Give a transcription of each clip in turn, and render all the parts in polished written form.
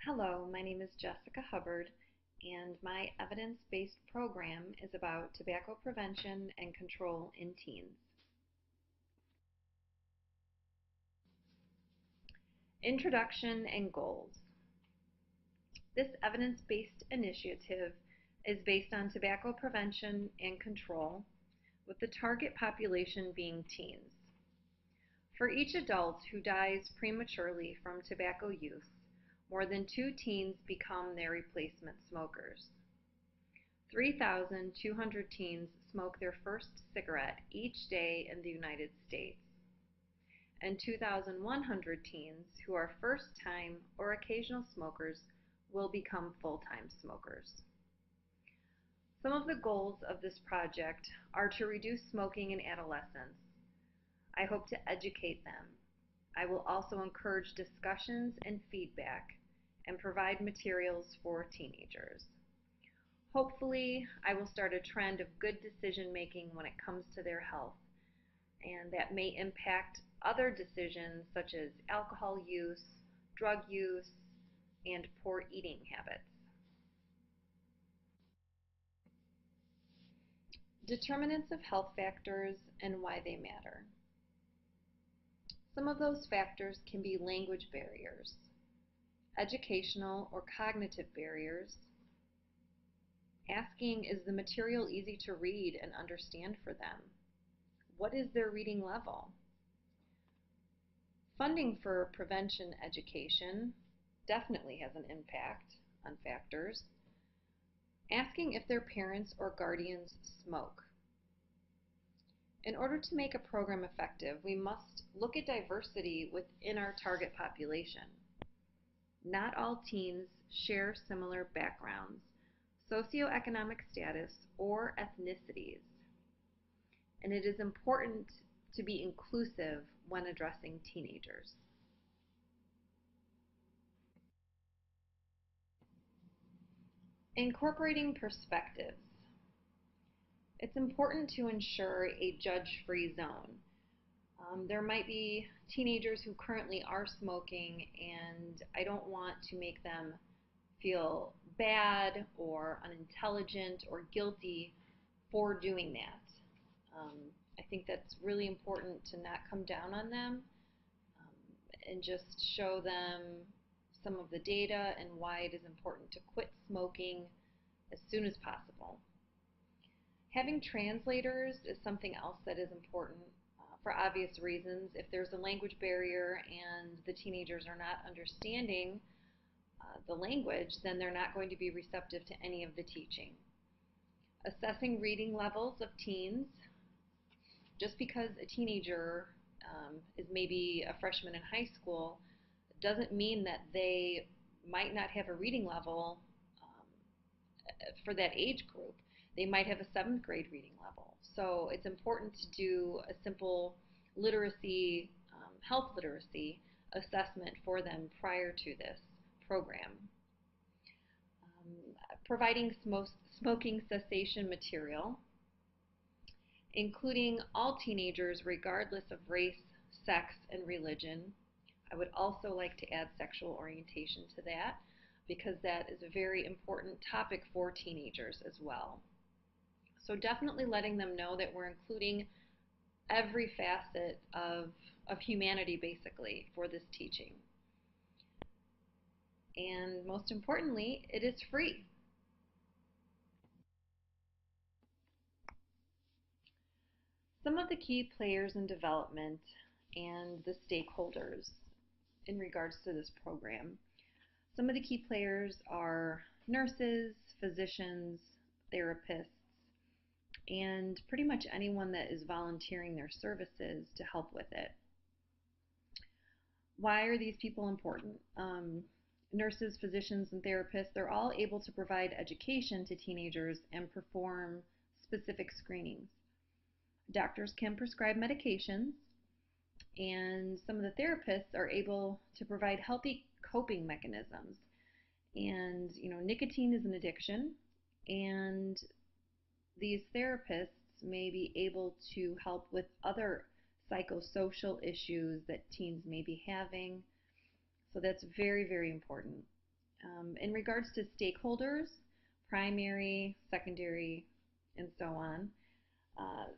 Hello, my name is Jessica Hubbard, and my evidence-based program is about tobacco prevention and control in teens. Introduction and goals. This evidence-based initiative is based on tobacco prevention and control, with the target population being teens. For each adult who dies prematurely from tobacco use, more than 2 teens become their replacement smokers. 3,200 teens smoke their first cigarette each day in the United States, and 2,100 teens who are first-time or occasional smokers will become full-time smokers. Some of the goals of this project are to reduce smoking in adolescents. I hope to educate them. I will also encourage discussions and feedback and provide materials for teenagers. Hopefully, I will start a trend of good decision making when it comes to their health, and that may impact other decisions such as alcohol use, drug use, and poor eating habits. Determinants of health factors and why they matter. Some of those factors can be language barriers, educational or cognitive barriers. Asking, is the material easy to read and understand for them? What is their reading level? Funding for prevention education definitely has an impact on factors. Asking if their parents or guardians smoke. In order to make a program effective, we must look at diversity within our target population. Not all teens share similar backgrounds, socioeconomic status, or ethnicities, and it is important to be inclusive when addressing teenagers. Incorporating perspectives. It's important to ensure a judge-free zone. There might be teenagers who currently are smoking, and I don't want to make them feel bad or unintelligent or guilty for doing that. I think that's really important to not come down on them and just show them some of the data and why it is important to quit smoking as soon as possible. Having translators is something else that is important for obvious reasons. If there's a language barrier and the teenagers are not understanding the language, then they're not going to be receptive to any of the teaching. Assessing reading levels of teens. Just because a teenager is maybe a freshman in high school doesn't mean that they might not have a reading level for that age group. They might have a 7th grade reading level. So it's important to do a simple literacy, health literacy assessment for them prior to this program. Providing smoking cessation material, including all teenagers regardless of race, sex, and religion. I would also like to add sexual orientation to that because that is a very important topic for teenagers as well. So definitely letting them know that we're including every facet of humanity basically for this teaching. And most importantly, it is free. Some of the key players in development and the stakeholders in regards to this program. Some of the key players are nurses, physicians, therapists, and pretty much anyone that is volunteering their services to help with it. Why are these people important? Nurses, physicians, and therapists, they're all able to provide education to teenagers and perform specific screenings. Doctors can prescribe medications, and some of the therapists are able to provide healthy coping mechanisms. And nicotine is an addiction, and these therapists may be able to help with other psychosocial issues that teens may be having. So that's very, very important. In regards to stakeholders, primary, secondary, and so on,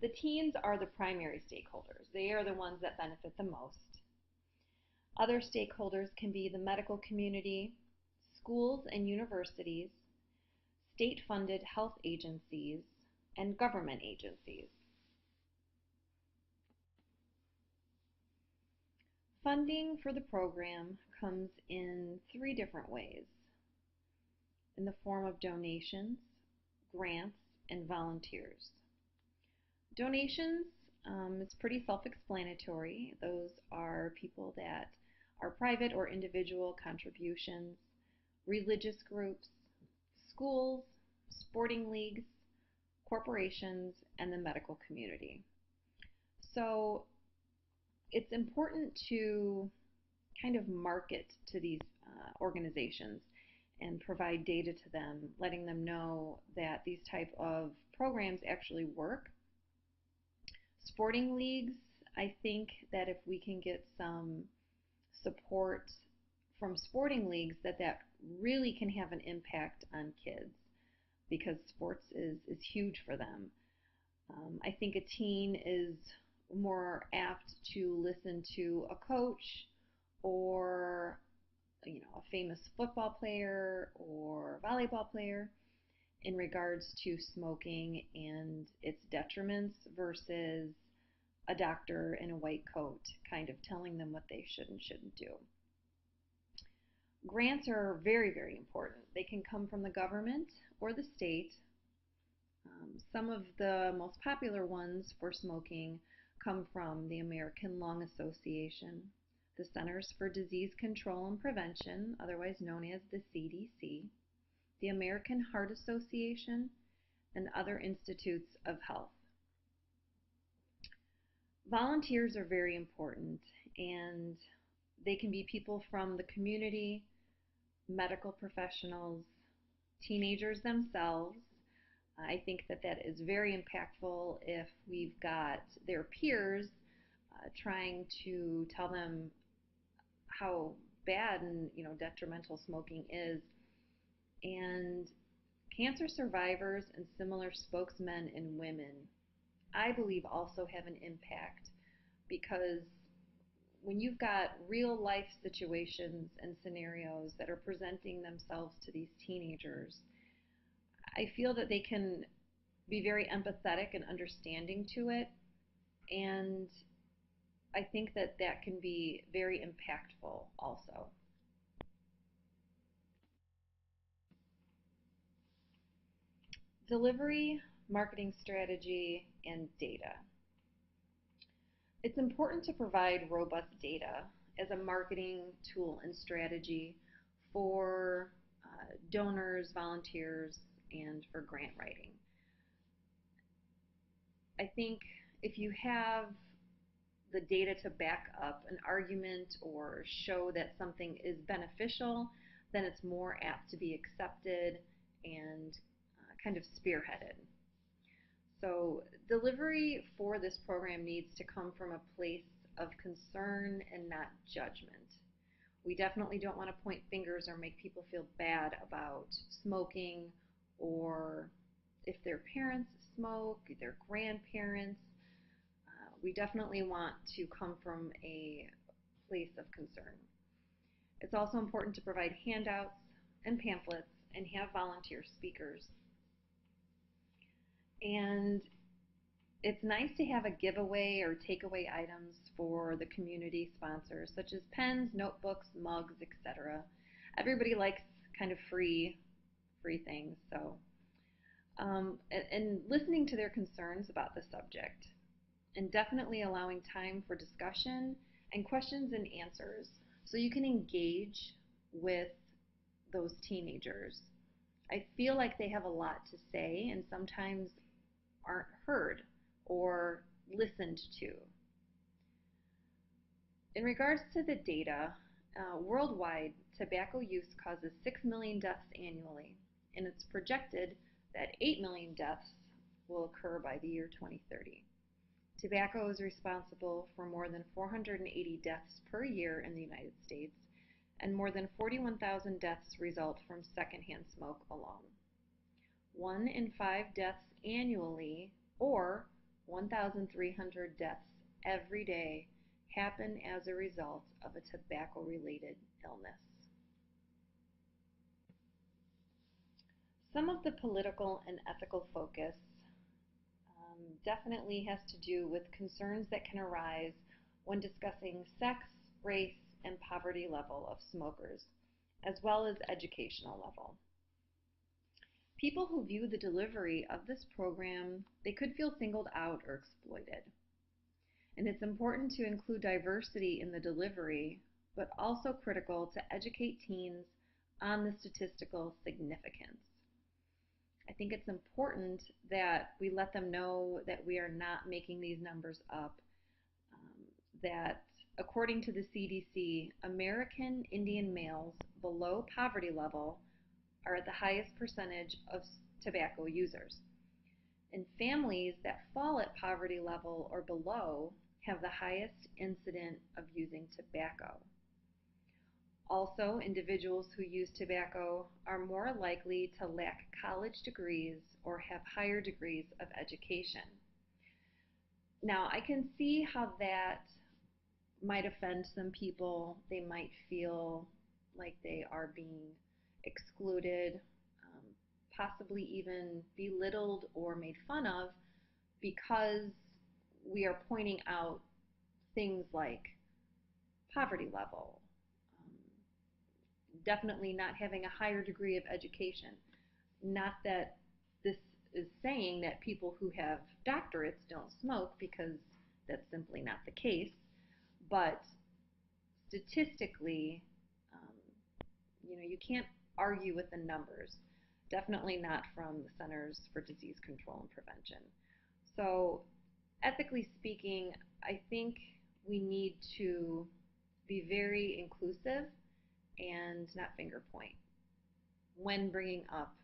the teens are the primary stakeholders. They are the ones that benefit the most. Other stakeholders can be the medical community, schools and universities, state-funded health agencies, and government agencies. Funding for the program comes in three different ways: in the form of donations, grants, and volunteers. Donations is pretty self-explanatory. Those are people that are private or individual contributions, religious groups, schools, sporting leagues, corporations, and the medical community. So it's important to kind of market to these organizations and provide data to them, letting them know that these type of programs actually work. Sporting leagues, I think that if we can get some support from sporting leagues, that really can have an impact on kids, because sports is huge for them. I think a teen is more apt to listen to a coach or a famous football player or volleyball player in regards to smoking and its detriments versus a doctor in a white coat kind of telling them what they should and shouldn't do. Grants are very, very important. They can come from the government or the state. Some of the most popular ones for smoking come from the American Lung Association, the Centers for Disease Control and Prevention, otherwise known as the CDC, the American Heart Association, and other institutes of health. Volunteers are very important, and they can be people from the community, medical professionals, teenagers themselves. I think that is very impactful if we've got their peers trying to tell them how bad and detrimental smoking is. And cancer survivors and similar spokesmen and women, I believe, also have an impact, because when you've got real life situations and scenarios that are presenting themselves to these teenagers, I feel that they can be very empathetic and understanding to it, and I think that can be very impactful also. Delivery, marketing strategy, and data. It's important to provide robust data as a marketing tool and strategy for donors, volunteers, and for grant writing. I think if you have the data to back up an argument or show that something is beneficial, then it's more apt to be accepted and kind of spearheaded. So delivery for this program needs to come from a place of concern and not judgment. We definitely don't want to point fingers or make people feel bad about smoking, or if their parents smoke, their grandparents. We definitely want to come from a place of concern. It's also important to provide handouts and pamphlets and have volunteer speakers. And it's nice to have a giveaway or takeaway items for the community sponsors, such as pens, notebooks, mugs, etc. Everybody likes kind of free things. So, and listening to their concerns about the subject, and definitely allowing time for discussion and questions and answers so you can engage with those teenagers. I feel like they have a lot to say and sometimes aren't heard or listened to. In regards to the data, worldwide, tobacco use causes 6 million deaths annually, and it's projected that 8 million deaths will occur by the year 2030. Tobacco is responsible for more than 480 deaths per year in the United States, and more than 41,000 deaths result from secondhand smoke alone. 1 in 5 deaths annually, or 1,300 deaths every day, happen as a result of a tobacco-related illness. Some of the political and ethical focus definitely has to do with concerns that can arise when discussing sex, race, and poverty level of smokers, as well as educational level. People who view the delivery of this program, they could feel singled out or exploited. And it's important to include diversity in the delivery, but also critical to educate teens on the statistical significance. I think it's important that we let them know that we are not making these numbers up, that according to the CDC, American Indian males below poverty level are at the highest percentage of tobacco users. And families that fall at poverty level or below have the highest incidence of using tobacco. Also, individuals who use tobacco are more likely to lack college degrees or have higher degrees of education. Now, I can see how that might offend some people. They might feel like they are being excluded, possibly even belittled or made fun of because we are pointing out things like poverty level, definitely not having a higher degree of education. Not that this is saying that people who have doctorates don't smoke, because that's simply not the case, but statistically, you can't argue with the numbers. Definitely not from the Centers for Disease Control and Prevention. So, ethically speaking, I think we need to be very inclusive and not finger point when bringing up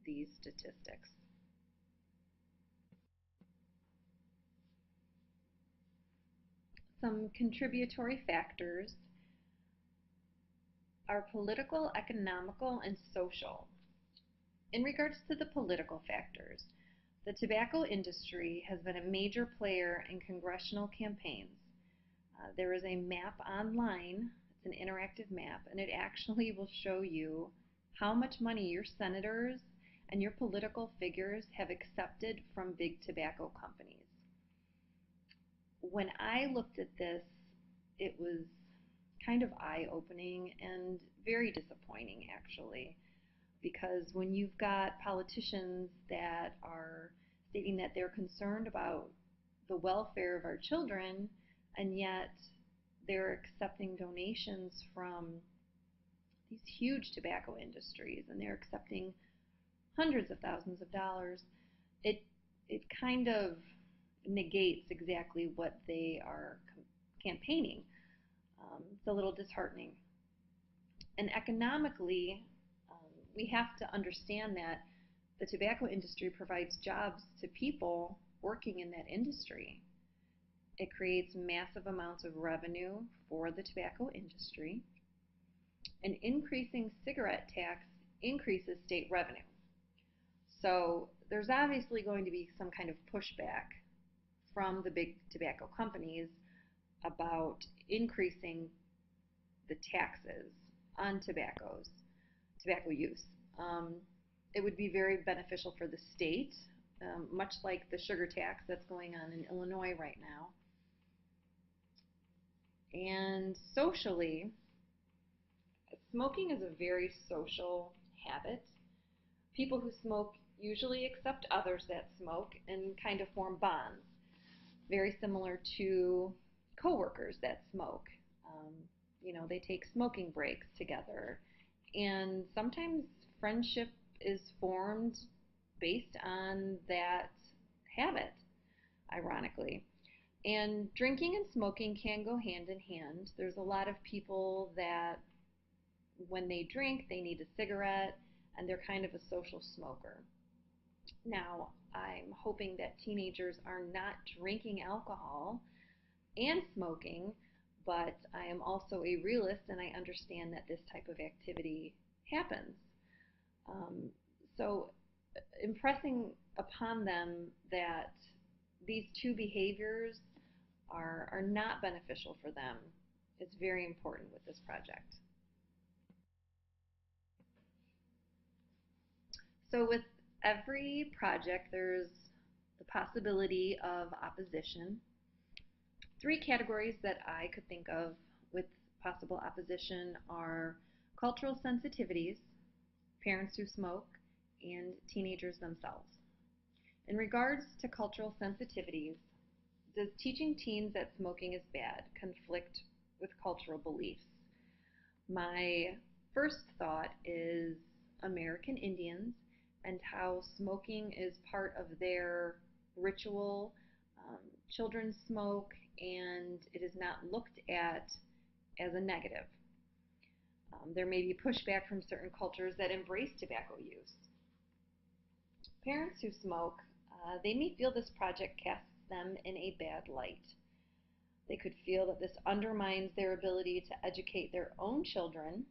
these statistics. Some contributory factors are political, economical, and social. In regards to the political factors, the tobacco industry has been a major player in congressional campaigns. There is a map online, it's an interactive map, and it actually will show you how much money your senators and your political figures have accepted from big tobacco companies. When I looked at this, it was kind of eye-opening and very disappointing, actually, because when you've got politicians that are stating that they're concerned about the welfare of our children, and yet they're accepting donations from these huge tobacco industries, and they're accepting hundreds of thousands of dollars, it kind of negates exactly what they are campaigning. It's a little disheartening. And economically, we have to understand that the tobacco industry provides jobs to people working in that industry. It creates massive amounts of revenue for the tobacco industry. An increasing cigarette tax increases state revenue. So there's obviously going to be some kind of pushback from the big tobacco companies about increasing the taxes on tobacco use. It would be very beneficial for the state, much like the sugar tax that's going on in Illinois right now. And socially, smoking is a very social habit. People who smoke usually accept others that smoke and kind of form bonds, very similar to coworkers that smoke. They take smoking breaks together, and sometimes friendship is formed based on that habit, ironically. And drinking and smoking can go hand in hand. There's a lot of people that when they drink, they need a cigarette, and they're kind of a social smoker. Now, I'm hoping that teenagers are not drinking alcohol and smoking, but I am also a realist and I understand that this type of activity happens. Um, so, impressing upon them that these two behaviors are not beneficial for them is very important with this project. So, with every project, there's the possibility of opposition. Three categories that I could think of with possible opposition are cultural sensitivities, parents who smoke, and teenagers themselves. In regards to cultural sensitivities, does teaching teens that smoking is bad conflict with cultural beliefs? My first thought is American Indians and how smoking is part of their ritual. Um, Children smoke, and it is not looked at as a negative. There may be pushback from certain cultures that embrace tobacco use. Parents who smoke, they may feel this project casts them in a bad light. They could feel that this undermines their ability to educate their own children,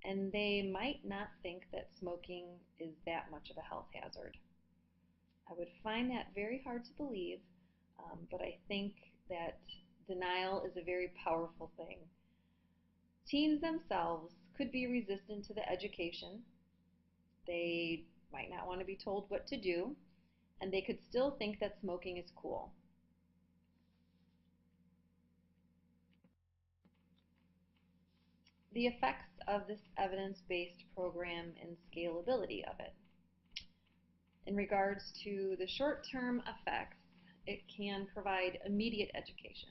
and they might not think that smoking is that much of a health hazard. I would find that very hard to believe, but I think that denial is a very powerful thing. Teens themselves could be resistant to the education. They might not want to be told what to do, and they could still think that smoking is cool. The effects of this evidence-based program and scalability of it. In regards to the short-term effects, it can provide immediate education,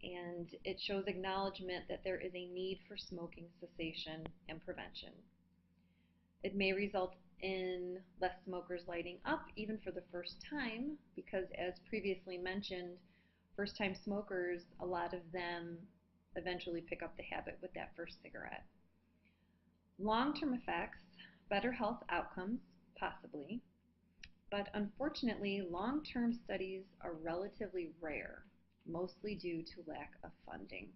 and it shows acknowledgement that there is a need for smoking cessation and prevention. It may result in less smokers lighting up even for the first time because, as previously mentioned, first-time smokers, a lot of them eventually pick up the habit with that first cigarette. Long-term effects, better health outcomes, possibly, but unfortunately, long-term studies are relatively rare, mostly due to lack of funding.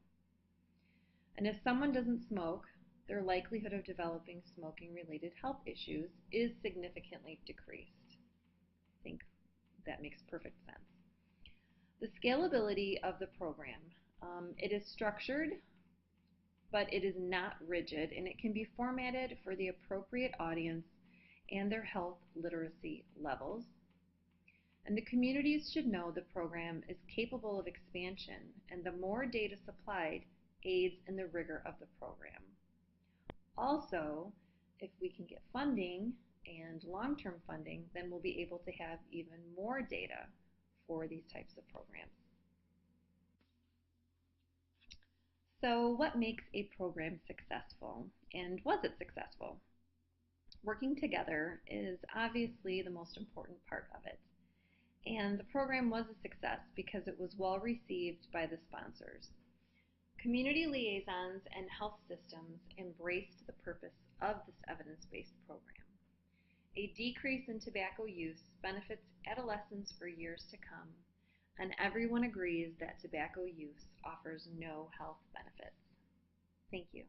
And if someone doesn't smoke, their likelihood of developing smoking-related health issues is significantly decreased. I think that makes perfect sense. The scalability of the program. It is structured, but it is not rigid, and it can be formatted for the appropriate audience and their health literacy levels. And the communities should know the program is capable of expansion, and the more data supplied aids in the rigor of the program. Also, if we can get funding and long-term funding, then we'll be able to have even more data for these types of programs. So what makes a program successful, and was it successful? Working together is obviously the most important part of it. And the program was a success because it was well received by the sponsors. Community liaisons and health systems embraced the purpose of this evidence-based program. A decrease in tobacco use benefits adolescents for years to come, and everyone agrees that tobacco use offers no health benefits. Thank you.